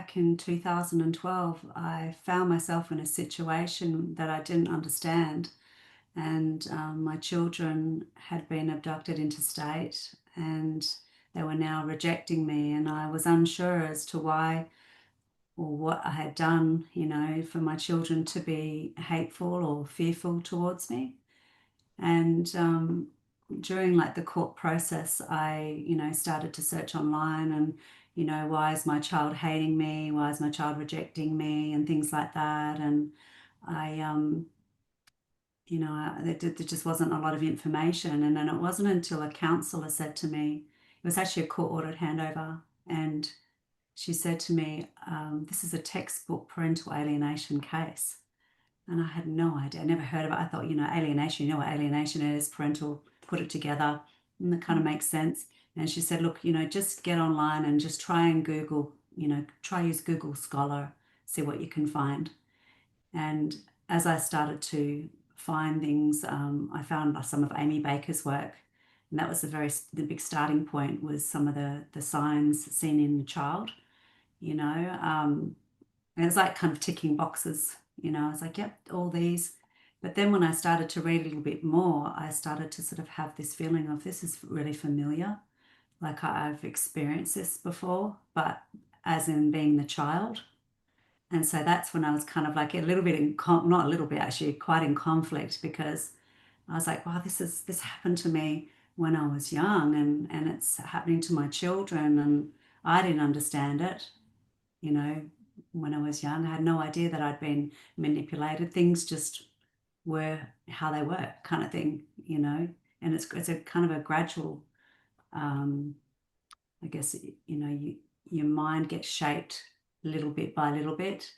back in 2012, I found myself in a situation that I didn't understand. And my children had been abducted interstate and they were now rejecting me. And I was unsure as to why or what I had done, for my children to be hateful or fearful towards me. And during like the court process, I, started to search online and, why is my child hating me? Why is my child rejecting me? And things like that. And I, there just wasn't a lot of information. And then it wasn't until a counsellor said to me, it was actually a court-ordered handover, and she said to me, this is a textbook parental alienation case. And I had no idea. I never heard of it. I thought, alienation, you know what alienation is, parental, put it together, and that kind of makes sense. And she said, look, just get online and just try and Google, try use Google Scholar, see what you can find. And as I started to find things, I found some of Amy Baker's work. And that was the big starting point, was some of the signs seen in the child, and it was like kind of ticking boxes, I was like, yep, all these. But then when I started to read a little bit more, I started to sort of have this feeling of, this is really familiar. Like I've experienced this before, but as in being the child. And so that's when I was kind of like a little bit not a little bit, actually, quite in conflict, because I was like, wow, this happened to me when I was young, and it's happening to my children, and I didn't understand it, you know, when I was young. I had no idea that I'd been manipulated. Things just were how they were, kind of thing, and it's a kind of a gradual, I guess, your mind gets shaped little bit by little bit.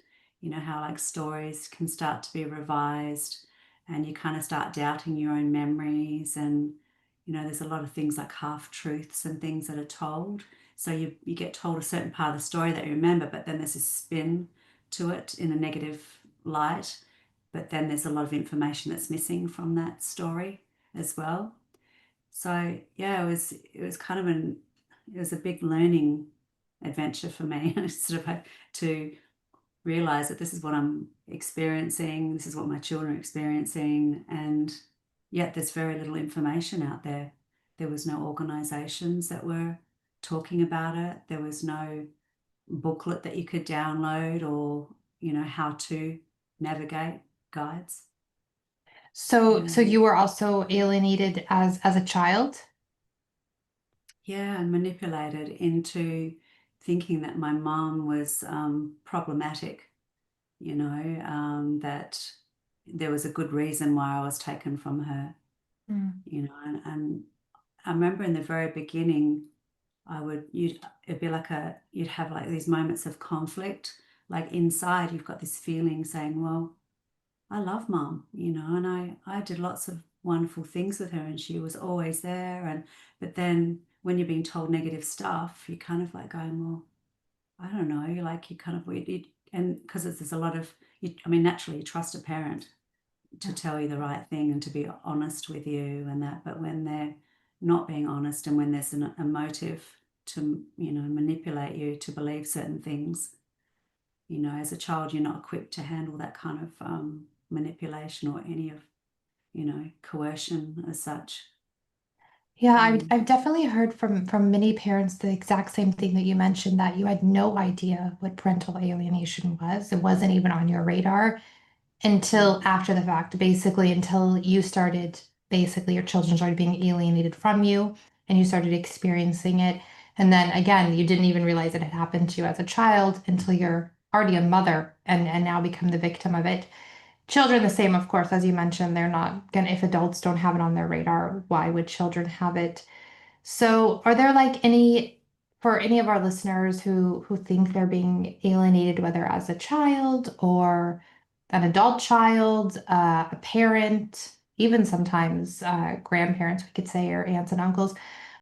How like stories can start to be revised, and you kind of start doubting your own memories. And there's a lot of things like half truths and things that are told. So you get told a certain part of the story that you remember, but then there's a spin to it in a negative light. But then there's a lot of information that's missing from that story as well. So yeah, it was kind of it was a big learning adventure for me. Sort of had to realize that this is what I'm experiencing, this is what my children are experiencing, and yet there's very little information out there. There was no organizations that were talking about it. There was no booklet that you could download, or how to navigate guides. So you were also alienated as a child? Yeah, and manipulated into thinking that my mom was problematic, that there was a good reason why I was taken from her, Mm. and I remember in the very beginning, it'd be like you'd have like these moments of conflict, like inside you've got this feeling saying, well, I love mom, and I did lots of wonderful things with her, and she was always there. But then when you're being told negative stuff, you're kind of like going, well, I don't know, like you kind of, and because there's a lot of, I mean, naturally you trust a parent to tell you the right thing and to be honest with you and that, but when they're not being honest, and when there's a motive to, manipulate you to believe certain things, as a child, you're not equipped to handle that kind of manipulation or any of, coercion as such. Yeah, Mm. I've definitely heard from many parents the exact same thing that you mentioned, that you had no idea what parental alienation was. It wasn't even on your radar until Mm. after the fact, basically until you started, basically your children started being alienated from you and you started experiencing it. And then again, you didn't even realize it had happened to you as a child until you're already a mother and now become the victim of it. Children, the same, of course, as you mentioned, they're not gonna, if adults don't have it on their radar, why would children have it? So, are there like for any of our listeners who think they're being alienated, whether as a child or an adult child, a parent, even sometimes grandparents, we could say, or aunts and uncles?